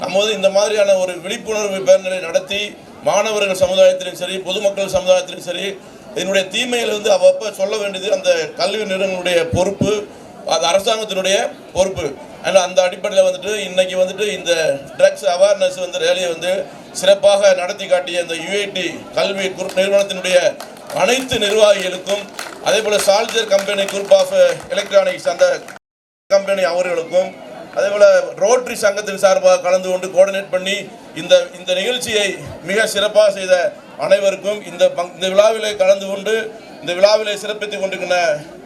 நம்ம இந்த மாதிரியான ஒரு விழிப்புணர்வு பேரணிகளை நடத்தி மாணவர்கள் சமுதாயத்திலும் சரி, பொதுமக்கள் சமுதாயத்திலும் சரி, இதனுடைய தீமையில் அவ்வப்போ சொல்ல வேண்டியது அந்த கல்வி நிறுவனங்களுடைய பொறுப்பு, அது அரசாங்கத்தினுடைய பொறுப்பு. அதனால் அந்த அடிப்படையில் இன்னைக்கு இந்த ட்ரக்ஸ் அவேர்னஸ் ரேலியை சிறப்பாக நடத்தி காட்டிய இந்த யுஐடி கல்வி நிறுவனத்தினுடைய அனைத்து நிர்வாகிகளுக்கும், அதே போல் சால்ஜர் கம்பெனி குரூப் ஆஃப் எலக்ட்ரானிக்ஸ் அந்த கம்பெனி அவர்களுக்கும், அதே போல் ரோட்டரி சங்கத்தின் சார்பாக கலந்து கொண்டு கோஆர்டினேட் பண்ணி இந்த நிகழ்ச்சியை மிக சிறப்பாக செய்த அனைவருக்கும், இந்த விழாவிலே கலந்து கொண்டு இந்த விழாவிலே சிறப்பித்துக் கொண்டிருக்கிற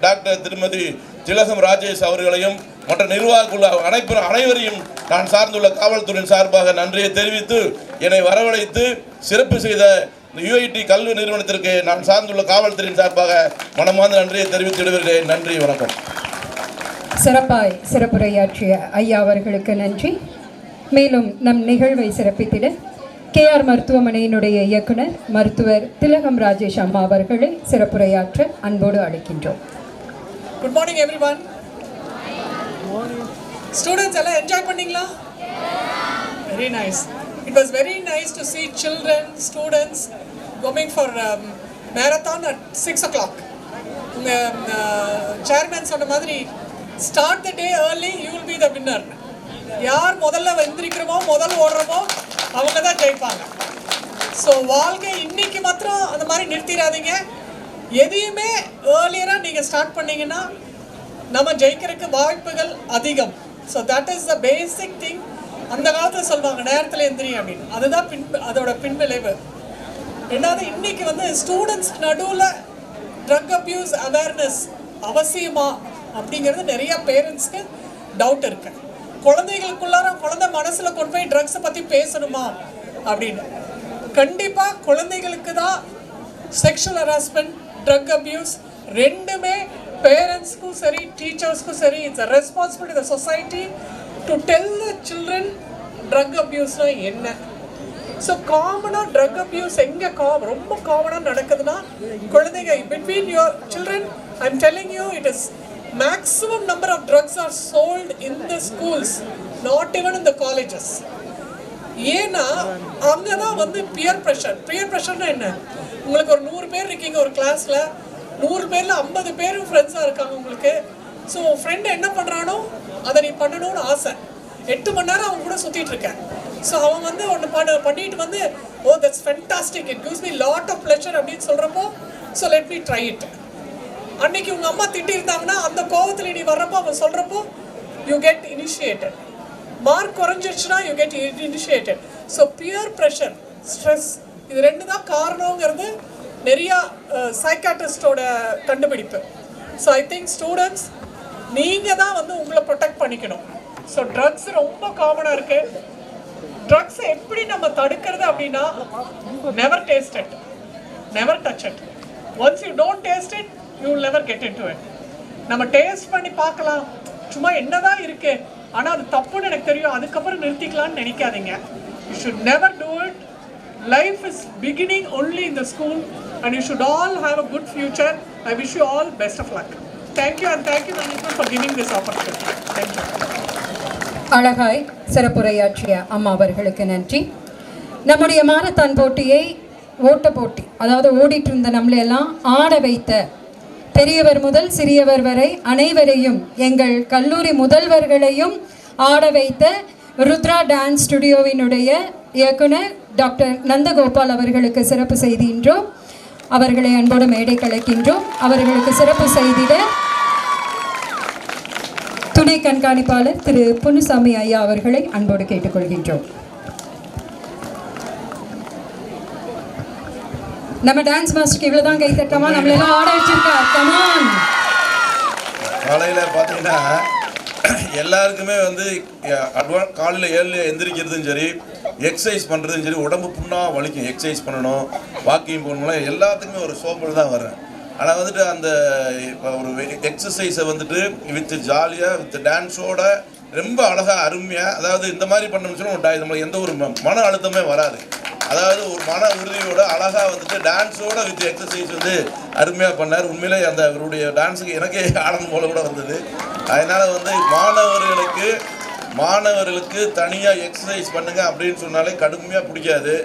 டாக்டர் திருமதி திலகம் ராஜேஷ் அவர்களையும் மற்ற நிர்வாகக்குழு அனைவரையும் நான் சார்ந்துள்ள காவல்துறையின் சார்பாக நன்றியை தெரிவித்து என்னை வரவழைத்து சிறப்பு செய்த இந்த யுஐடி கல்வி நிறுவனத்திற்கு நான் சார்ந்துள்ள காவல்துறையின் சார்பாக மனமார்ந்த நன்றியை தெரிவித்து விடுகிறேன். நன்றி, வணக்கம். சிறப்பாய் சிறப்புரையாற்றிய ஐயா அவர்களுக்கு நன்றி. மேலும் நம் நிகழ்வை சிறப்பித்திட KR மருத்துவமனையினுடைய இயக்குனர் மருத்துவர் திலகம் ராஜேஷ் அம்மா அவர்களை சிறப்புரையாற்ற அன்போடு அழைக்கின்றோம். Good morning, everyone. Students, all enjoy panningla? Very nice. It was very nice to see children, students going for marathon at 6 o'clock. Chairman சொன்ன மாதிரி start the day early, you will be the winner. யார் முதல்ல வந்திருக்கிறோமோ முதல் ஓடுறோமோ அவங்க தான் ஜெயிப்பாங்க. So வாழ்க்கை இன்னைக்கு மாத்திரம் அந்த மாதிரி நிறுத்திடாதீங்க. எதையுமே ஏர்லியராக நீங்கள் ஸ்டார்ட் பண்ணீங்கன்னா நம்ம ஜெயிக்கிறதுக்கு வாய்ப்புகள் அதிகம். So that is the basic thing. அந்த காலத்தில் சொல்லுவாங்க நேரத்தில் எந்திரி அப்படின்னு. அதுதான் அதோட பின்விளைவு. ரெண்டாவது இன்னைக்கு வந்து ஸ்டூடெண்ட்ஸ்க்கு நடுவில் ட்ரக் அப்யூஸ் அவேர்னஸ் அவசியமா அப்படிங்கிறது நிறைய பேரண்ட்ஸ்க்கு டவுட் இருக்கு. குழந்தைகளுக்குள்ளார குழந்தை மனசில் கொண்டு போய் ட்ரக்ஸை பற்றி பேசணுமா அப்படின்னு. கண்டிப்பாக குழந்தைகளுக்கு தான் செக்ஷுவல் ஹராஸ்மெண்ட், ட்ரக் அப்யூஸ் ரெண்டுமே பேரண்ட்ஸ்க்கும் சரி டீச்சர்ஸ்க்கும் சரி it's a responsibility the society to tell the children drug அப்யூஸ்னால் என்ன. ஸோ காமனாக ட்ரக் அப்யூஸ் எங்கே ரொம்ப காமனாக நடக்குதுன்னா குழந்தைங்க between your children. I am telling you it is maximum number of drugs are sold in the schools, not even in the colleges. ஏன்னா அங்கே தான் வந்து பியர் ப்ரெஷர்னா என்ன, உங்களுக்கு ஒரு 100 பேர் இருக்கீங்க ஒரு கிளாஸில், 100 பேரில் 50 பேரும் ஃப்ரெண்ட்ஸாக இருக்காங்க உங்களுக்கு. ஸோ ஃப்ரெண்டு என்ன பண்ணுறானோ அதை நீ பண்ணணும்னு ஆசை. 8 மணி நேரம் அவங்க கூட சுற்றிட்டு இருக்கேன். ஸோ அவன் வந்து ஒன்று பண்ணிட்டு வந்து oh that's fantastic, it gives me lot of pleasure அப்படின்னு சொல்கிறப்போ so let me try it. அன்னைக்கு உங்கள் அம்மா திட்டிருந்தாங்கன்னா அந்த கோவத்தில் நீ வர்றப்போ அவங்க சொல்கிறப்போ யூ கெட் இனிஷியேட்டட். மார்க் குறைஞ்சிருச்சுன்னா you get initiated. So peer pressure, stress, இது ரெண்டு தான் காரணங்கிறது நிறையா சைக்காட்ரிஸ்டோட கண்டுபிடிப்பு. ஸோ ஐ திங்க் ஸ்டூடெண்ட்ஸ் நீங்கள் தான் வந்து உங்களை ப்ரொடெக்ட் பண்ணிக்கணும். ஸோ ட்ரக்ஸ் ரொம்ப காமனாக இருக்குது. ட்ரக்ஸை எப்படி நம்ம தடுக்கிறது அப்படின்னா never taste it, never touch it. Once you don't taste it you will never get into it. நம்ம டேஸ்ட் பண்ணி பார்க்கலாம், சும்மா என்னதான் இருக்கு, ஆனால் அது தப்புன்னு எனக்கு தெரியும், அதுக்கப்புறம் நிறுத்திக்கலாம்னு நினைக்காதீங்க. You should never do it. Life is beginning only in the school and you should all have a good future. I wish you all best of luck. Thank you and thank you management for giving this opportunity. Thank you. அழகாய் சிறப்புரையாற்றிய அம்மா அவர்களுக்கு நன்றி. நம்முடைய marathon போட்டியை ஓட்ட போட்டி, அதாவது ஓடிட்டு இருந்த நம்மளையெல்லாம் ஆட வைத்த பெரியவர் முதல் சிறியவர் வரை அனைவரையும், எங்கள் கல்லூரி முதல்வர்களையும் ஆட வைத்த ருத்ரா டான்ஸ் ஸ்டுடியோவினுடைய இயக்குனர் டாக்டர் நந்தகோபால் அவர்களுக்கு சிறப்பு செய்தின்றோம். அவர்களை அன்போடு மேடை கலைக்கின்றோம். அவர்களுக்கு சிறப்பு செய்திட துணை கண்காணிப்பாளர் திரு பொன்னுசாமி ஐயா அவர்களை அன்போடு கேட்டுக்கொள்கின்றோம். நம்ம டான்ஸ் மாஸ்டருக்கு இவ்வளவுதான் கை தட்டமா, நம்மளெல்லாம் ஆட வச்சிருக்கார். கமான். காலையில் பார்த்தீங்கன்னா எல்லாருக்குமே வந்து காலையில் 7 எந்திரிக்கிறதும் சரி, எக்ஸசைஸ் பண்ணுறதும் சரி, உடம்பு புண்ணாக வலிக்கும். எக்ஸசைஸ் பண்ணணும், வாக்கிங் போகணும்னா எல்லாத்துக்குமே ஒரு சோம்பல் தான் வரேன். ஆனால் வந்துட்டு அந்த ஒரு எக்ஸசைஸை வந்துட்டு வித் ஜாலியாக வித் டான்ஸோட ரொம்ப அழகாக அருமையாக, அதாவது இந்த மாதிரி பண்ணணும்னு சொன்னால் நம்மளுக்கு எந்த ஒரு மன அழுத்தமே வராது. அதாவது ஒரு மன உறுதியோட அழகாக வந்துட்டு டான்ஸோட வித் எக்ஸசைஸ் வந்து அருமையாக பண்ணார். உண்மையிலே அந்த அவருடைய டான்ஸுக்கு எனக்கே ஆனந்தம் போல கூட வந்தது. அதனால் வந்து மாணவர்களுக்கு தனியாக எக்ஸசைஸ் பண்ணுங்க அப்படின்னு சொன்னாலே கடுமையாக பிடிக்காது.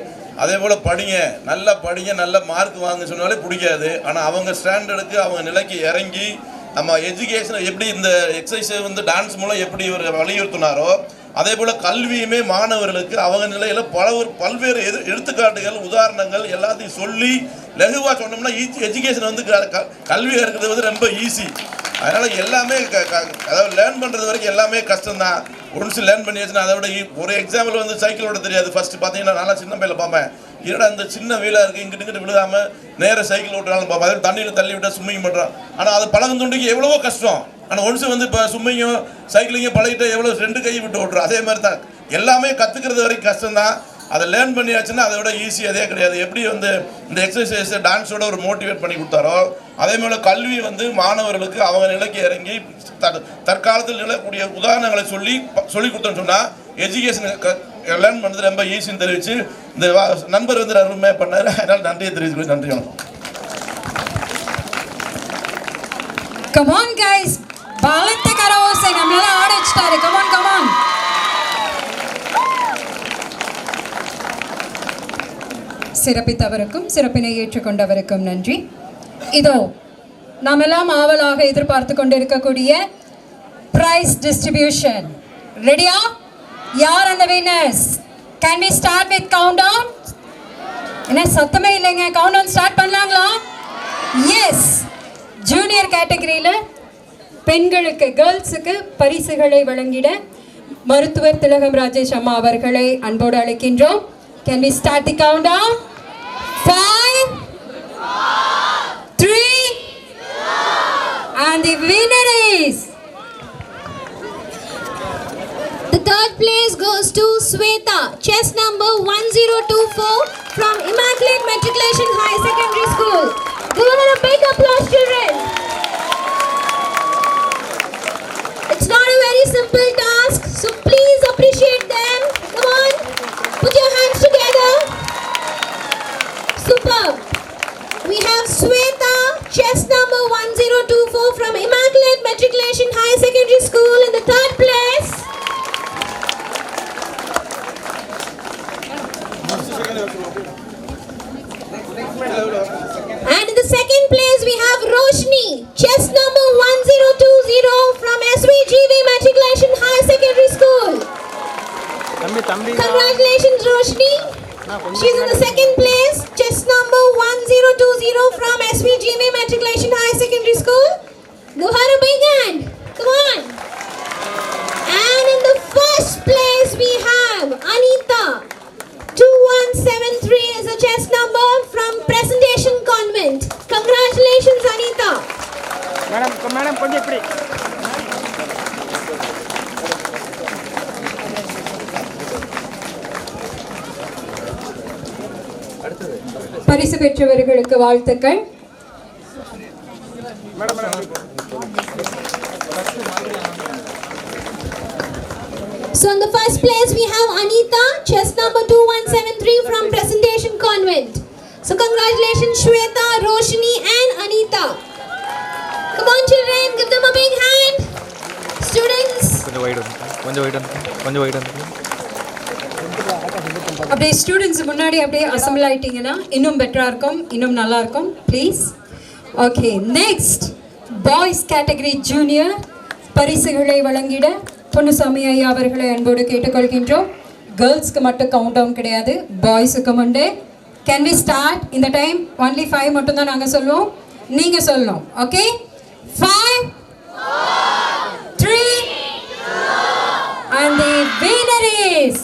அதே போல் படிங்க, நல்லா படிங்க, நல்ல மார்க் வாங்க சொன்னாலே பிடிக்காது. ஆனால் அவங்க ஸ்டாண்டர்டுக்கு அவங்க நிலைக்கு இறங்கி நம்ம எஜுகேஷனை எப்படி இந்த எக்ஸசைஸை வந்து டான்ஸ் மூலம் எப்படி இவர் வலியுறுத்தினாரோ அதே போல் கல்வியுமே மாணவர்களுக்கு அவங்க நிலையில் பல்வேறு எடுத்துக்காட்டுகள் உதாரணங்கள் எல்லாத்தையும் சொல்லி லகுவாக சொன்னோம்னா எஜுகேஷன் வந்து கல்வி இருக்கிறது வந்து ரொம்ப ஈஸி. அதனால் எல்லாமே அதாவது லேர்ன் பண்ணுறது வரைக்கும் எல்லாமே கஷ்டம்தான். ஒன்ஸ் லேர்ன் பண்ணியாச்சுன்னா அதை விட ஒரு எக்ஸாம்பிள் வந்து சைக்கிள் ஓட தெரியாது. ஃபஸ்ட்டு பார்த்தீங்கன்னா நல்லா சின்ன பையில பார்ப்பேன், என்னடா இந்த சின்ன வீலாக இருக்குது, இங்கிட்டு விழுகாமல் நேராக சைக்கிள் ஓட்டுறாலும் பார்ப்பேன். அதே தண்ணியில் தள்ளி விட்டால் ஸ்விம்மிங் பண்ணுறான். ஆனால் அது பழகுந்துண்டிக்கு எவ்வளவோ கஷ்டம். ஆனால் ஒன்ஸ் வந்து இப்போ ஸ்விம்மிங்கும் சைக்கிளிங்கும் பழகிட்டு எவ்வளோ 2 கை விட்டு ஓட்டுறோம். அதே மாதிரி தான் எல்லாமே கற்றுக்கிறது வரைக்கும் கஷ்டம்தான். அதை லேர்ன் பண்ணியாச்சுன்னா அதை விட ஈஸி அதே கிடையாது. எப்படி வந்து இந்த எக்ஸசைஸை டான்ஸோட ஒரு மோட்டிவேட் பண்ணி கொடுத்தாரோ அதே போல் கல்வி வந்து மாணவர்களுக்கு அவங்க நிலைக்கு இறங்கி தற்காலத்தில் நிலக்கூடிய உதாரணங்களை சொல்லி கொடுத்தோன்னு சொன்னால் எஜுகேஷன் லேர்ன் பண்ணுறது ரொம்ப ஈஸின்னு தெரிவித்து இந்த நண்பர் வந்து அருமையாக பண்ணார். அதனால் நன்றியை தெரிவித்து நன்றி. வணக்கம். Come on guys, பலத்த கரவோசை நம்மளால ஆட வச்சிட்டாரு. Come on, come on. சிறப்பித்தவருக்கும் சிறப்பினை ஏற்றுக்கொண்டவருக்கும் நன்றி. இதோ நாமெல்லாம் ஆவலாக எதிர்பார்த்து கொண்டிருக்கக்கூடிய பிரைஸ் டிஸ்ட்ரிபியூஷன். ரெடியா? யார் அந்த winners? Can we start with countdown? என்ன சத்தமே இல்லைங்க, கவுண்டவுன் ஸ்டார்ட் பண்ணலாங்களா? எஸ். ஜூனியர் கேட்டகரியில் பெண்களுக்கு கேர்ள்ஸுக்கு பரிசுகளை வழங்கிட மருத்துவர் திலகம் ராஜேஷ் அம்மா அவர்களை அன்போடு அழைக்கின்றோம். Can we start the countdown? 5, 3, and the winner is... The third place goes to Sweta, chest number 1024 from Immaculate Matriculation High Secondary School. Give her a big applause, children. It's not a very simple task, so please appreciate them. Come on, put your hands together. Superb. We have Sweta, chest number 1024 from Immaculate Matriculation High Secondary School in the third place. And in the second place we have Roshni, chest number 1020 from SVGV Matriculation High Secondary School. Congratulations Roshni. She's in the second place, chest number 1020 from SVGV Matriculation High Secondary School. Give her a big hand. Come on. And in the first place we have Anita, 2173 is a chest number from Presentation Convent. Congratulations Anita. Madam, konja ipdi. பரிசு பெற்றவர்களுக்கு வாழ்த்துக்கள். So in the first place we have Anita, chest number 2173 from Presentation Convent. So congratulations Shweta, Roshni and Anita. Come on children, give them a big hand. Students. கொஞ்சம் wide. அப்படியே students முன்னாடி அப்படியே assemble ஆயிட்டீங்கன்னா இன்னும் பெட்டரா இருக்கும், இன்னும் நல்லா இருக்கும். Please. Okay, next boys category junior பரிசுகளை வழங்கிட பொன்னுசாமி ஐயா அவர்களை அன்போடு கேட்டுக்கொள்கின்றோம். கேர்ள்ஸ்க்கு மட்டும் கவுண்ட் டவுன் கிடையாது, பாய்ஸுக்கு உண்டு. Can we start? இந்த டைம் ஒன்லி 5 மட்டும் தான் நாங்கள் சொல்லுவோம், நீங்கள் சொல்லணும். Okay, 5, 3, and the winner is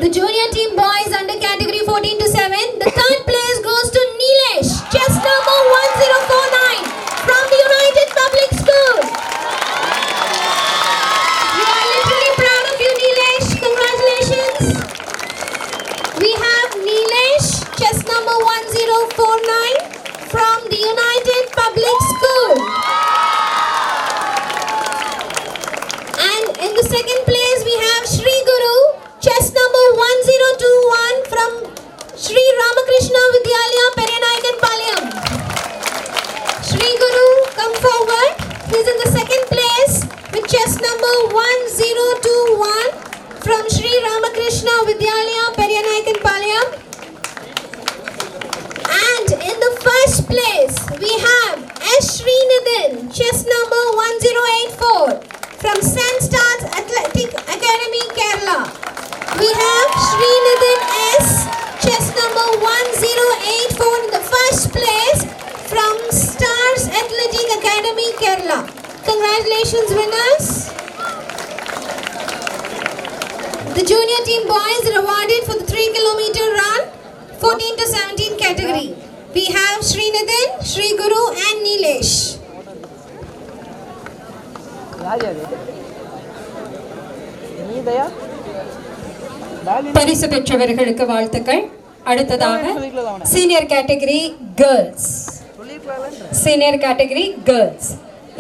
the junior team boys under category 14 to 7. The third place goes to Nilesh, chest number 1049 from the United Public School. We are literally proud of you Nilesh. Congratulations. We have Nilesh, chest number 1049 from the United Public School. And in the second place we have Shri Guru, chest number 1021 from Shri Ramakrishna Vidyalaya Peryanaikan Palayam. Shri Guru, come forward. He's in the second place with chest number 1021 from Shri Ramakrishna Vidyalaya Peryanaikan Palayam. And in the first place we have S. Srinidhan, chest number 1084 from St. Stars Athletic Academy, Kerala. We have Srinidhan S, chest number 1084 in the first place from Stars Athletic Academy, Kerala. Congratulations winners. The junior team boys are awarded for the 3-kilometer run, 14 to 17 category. We have Srinidhan, Shri Guru and Nilesh. பரிசு பெற்றவர்களுக்கு வாழ்த்துக்கள். அடுத்ததாக senior category girls. Senior category girls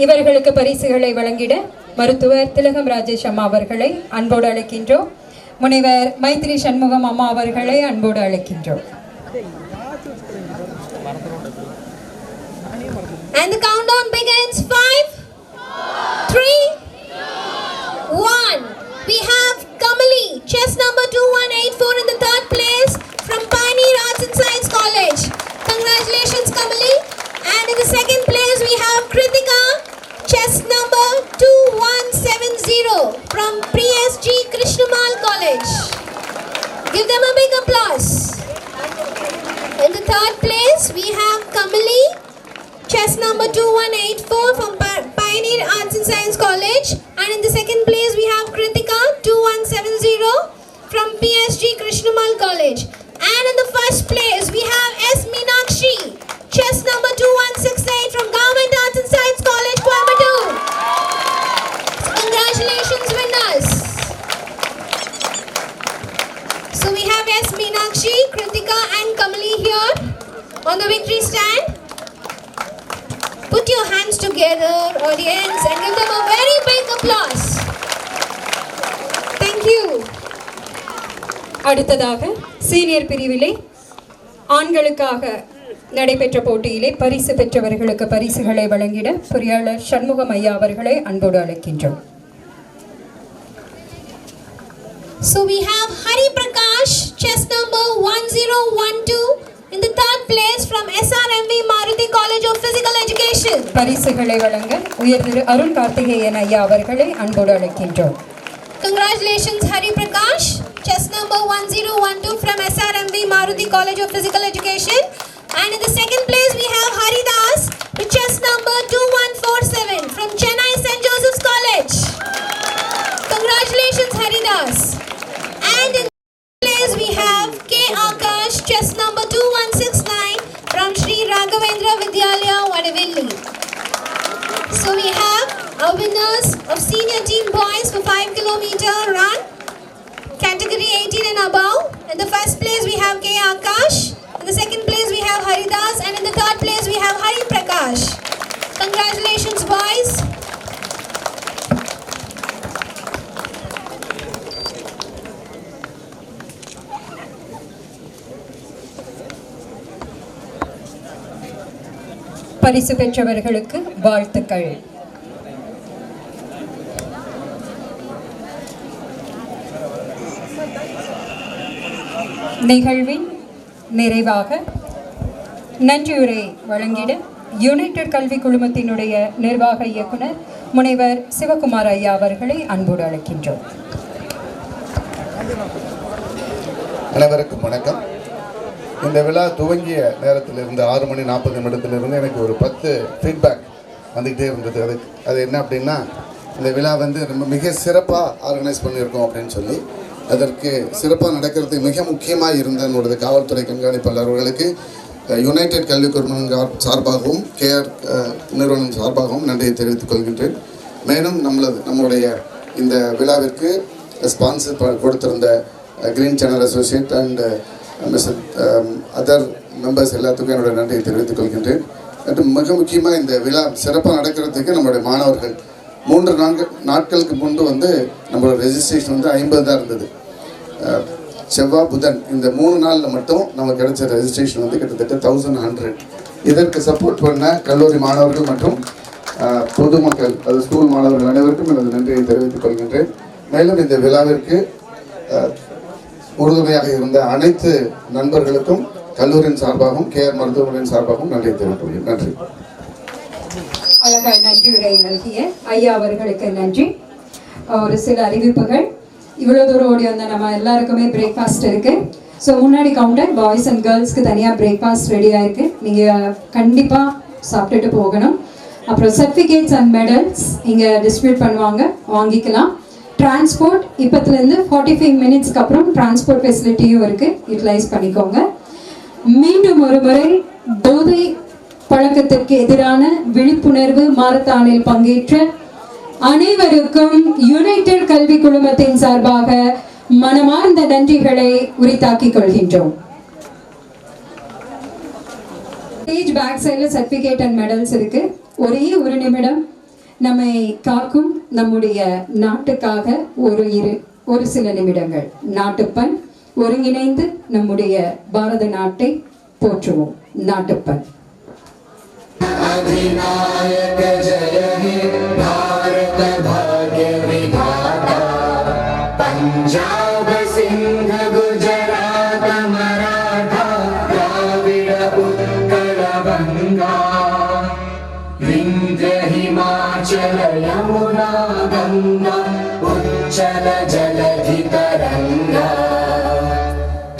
இவர்களுக்கு பரிசுகளை வழங்கிட மருத்துவர் திலகம் ராஜேஷ் அம்மா அவர்களை அன்போடு அழைக்கின்றோம். முனைவர் மைத்ரி சண்முகம் அம்மா அவர்களை அன்போடு அழைக்கின்றோம். And the countdown begins. 5, 3, 1. We have Kamali, chess number 2184 in the third place from Pioneer Arts and Science College. Congratulations, Kamali. And in the second place, we have Kritika, chess number 2170 from PSG Krishnamal College. Give them a big applause. In the third place, we have Kamali, chess number 2184 from Pioneer Arts and Science College. And in the second place, we have Kritika, 2170 from PSG Krishnamal College. And in the first place, we have S. Meenakshi, chess number 2168 from Government Arts and Science College, Coimbatore. So congratulations, winners. So we have S. Meenakshi, Kritika and Kamali here on the victory stand. Put your hands together, audience, and give them a very big applause. Thank you. அடுத்ததாக senior பிரிவிலே ஆண்களுக்காக நடைபெற்ற போட்டியிலே பரிசு பெற்றவர்களுக்கு பரிசுகளை வழங்கிட பொறியாளர் சண்முகம் ஐயா அவர்களை அன்போடு அழைக்கின்றோம். So we have Hari Prakash, chess number 1012 in the third place from SRMV Maruti College of Physical Education. பரிசுகளை வழங்க உயர் திரு அருண் கார்த்திகேயன் ஐயா அவர்களை அன்போடு அழைக்கின்றோம். Congratulations, Hari Prakash, chess number 1012 from SRMV Maruti College of Physical Education. And in the second place, we have Haridas with chess number 2147 from Chennai St. Joseph's College. Congratulations, Haridas. And in third place, we have K. Akash, chess number 2169 from Sri Raghavendra Vidyalaya, Vadavilli. So we have our winners of senior team boys for 5 kilometer run, category 18 and above. In the first place, we have K. Akash. In the second place, we have Haridas. And in the third place, we have Hari Prakash. Congratulations, boys. பரிசு பெற்றவர்களுக்கு வாழ்த்துக்கள். நிகழ்வின் நிறைவாக நன்றியுரை வழங்கிட United கல்வி குழுமத்தினுடைய நிர்வாக இயக்குனர் முனைவர் சிவகுமார் ஐயா அவர்களை அன்போடு அழைக்கின்றோம். அனைவருக்கும் வணக்கம். இந்த விழா துவங்கிய நேரத்திலிருந்து 6:40 எனக்கு ஒரு 10 ஃபீட்பேக் வந்துக்கிட்டே இருந்தது. அது என்ன அப்படின்னா, இந்த விழா ரொம்ப மிக சிறப்பாக ஆர்கனைஸ் பண்ணியிருக்கோம் அப்படின்னு சொல்லி, அதற்கு சிறப்பாக நடக்கிறது மிக முக்கியமாக இருந்த என்னோடது காவல்துறை கண்காணிப்பாளர் அவர்களுக்கு யுனைடெட் கல்வி குழுமம் சார்பாகவும் கேஆர் நிறுவனம் சார்பாகவும் நன்றியை தெரிவித்துக் கொள்கின்றேன். மேலும் நம்முடைய இந்த விழாவிற்கு ஸ்பான்சர் கொடுத்திருந்த green channel associate and other members எல்லாத்துக்கும் என்னோட நன்றியை தெரிவித்துக் கொள்கின்றேன். மற்றும் மிக முக்கியமாக இந்த விழா சிறப்பாக நடக்கிறதுக்கு நம்மளுடைய மாணவர்கள் 3-4 நாட்களுக்கு முன்பு நம்மளோட ரெஜிஸ்ட்ரேஷன் 50 தான் இருந்தது. செவ்வாய் புதன் இந்த 3 நாளில் மட்டும் நமக்கு கிடைச்ச ரெஜிஸ்ட்ரேஷன் கிட்டத்தட்ட 1100. இதற்கு சப்போர்ட் பண்ண கல்லூரி மாணவர்கள் மற்றும் பொதுமக்கள், அது ஸ்கூல் மாணவர்கள் அனைவருக்கும் எனது நன்றியை தெரிவித்துக் கொள்கின்றேன். மேலும் இந்த விழாவிற்கு உறுதுணையாக இருந்த அனைத்து நண்பர்களுக்கும் கல்லூரியின் சார்பாகவும் கேஆர் மருத்துவமனையின் சார்பாகவும் நன்றியை தெரிவித்துக் கொள்கிறேன். நன்றி. அழகாய் நன்றியுரை நல்கிய ஐயா அவர்களுக்கு நன்றி. ஒரு சில அறிவிப்புகள். இவ்வளோ தூரம் ஓடி வந்த நம்ம எல்லாருக்குமே பிரேக்ஃபாஸ்ட் இருக்கு. ஸோ முன்னாடி கவுண்டர் பாய்ஸ் அண்ட் கேர்ள்ஸ்க்கு தனியாக பிரேக்ஃபாஸ்ட் ரெடியாக இருக்கு. நீங்கள் கண்டிப்பாக சாப்பிட்டுட்டு போகணும். அப்புறம் சர்டிஃபிகேட்ஸ் அண்ட் மெடல்ஸ் இங்கே டிஸ்ட்ரிபியூட் பண்ணுவாங்க, வாங்கிக்கலாம். டிரான்ஸ்போர்ட் இப்போத்துலேருந்து 45 மினிட்ஸ்க்கு அப்புறம் டிரான்ஸ்போர்ட் ஃபெசிலிட்டியும் இருக்குது, யூட்டிலைஸ் பண்ணிக்கோங்க. மீண்டும் ஒரு முறை போதை பழக்கத்திற்கு எதிரான விழிப்புணர்வு மாரத்தானில் பங்கேற்ற அனைவருக்கும் யுனைடெட் கல்வி குழுமத்தின் சார்பாக மனமார்ந்த நன்றிகளை உரித்தாக்கிக் கொள்கின்றோம். ஸ்டேஜ் பேக் சைடில் சர்டிஃபிகேட் அண்ட் மெடல்ஸ் இருக்கு. ஒரே ஒரு நிமிடம் நம்மை காக்கும் நம்முடைய நாட்டுக்காக ஒரு சில நிமிடங்கள் நாட்டுப்பண் ஒருங்கிணைந்து நம்முடைய பாரத நாட்டை போற்றுவோம். நாட்டுப்பண். अधिनायक जय हे भारत भाग्य विधाता पंजाब सिंध गुजरात मराठा द्राविड उत्कल गंगा विंध्य हिमाचल यमुना गंगा उच्चल जलधि तरंगा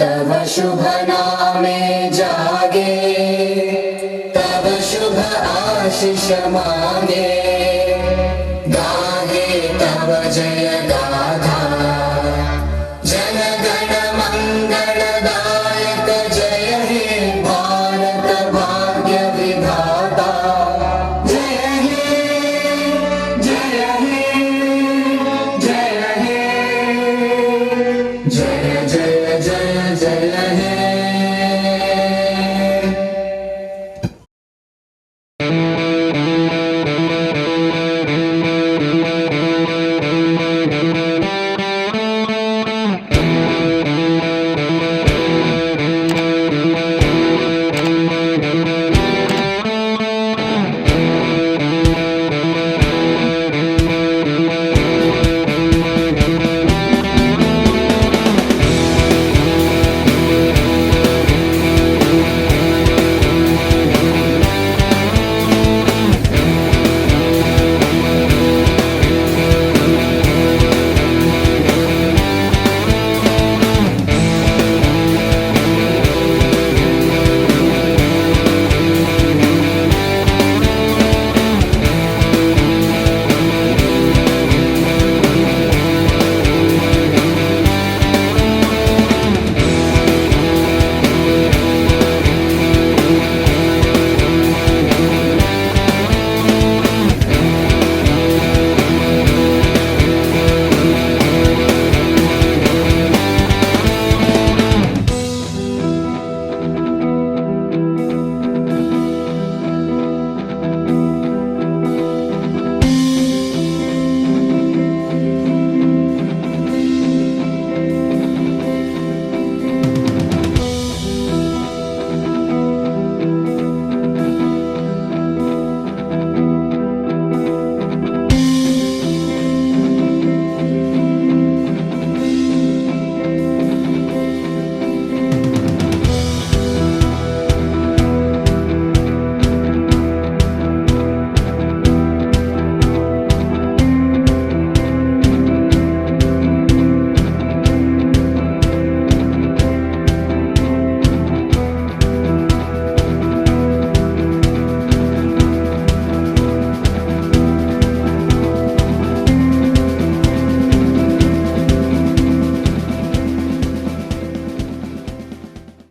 तव शुभ नामे जागे तव शुभ आशीष मांगे गाहे तव जय गाथा जन गण मंगलदायक जय हे भारत भाग्य विधाता जय हे जय हे जय हे जय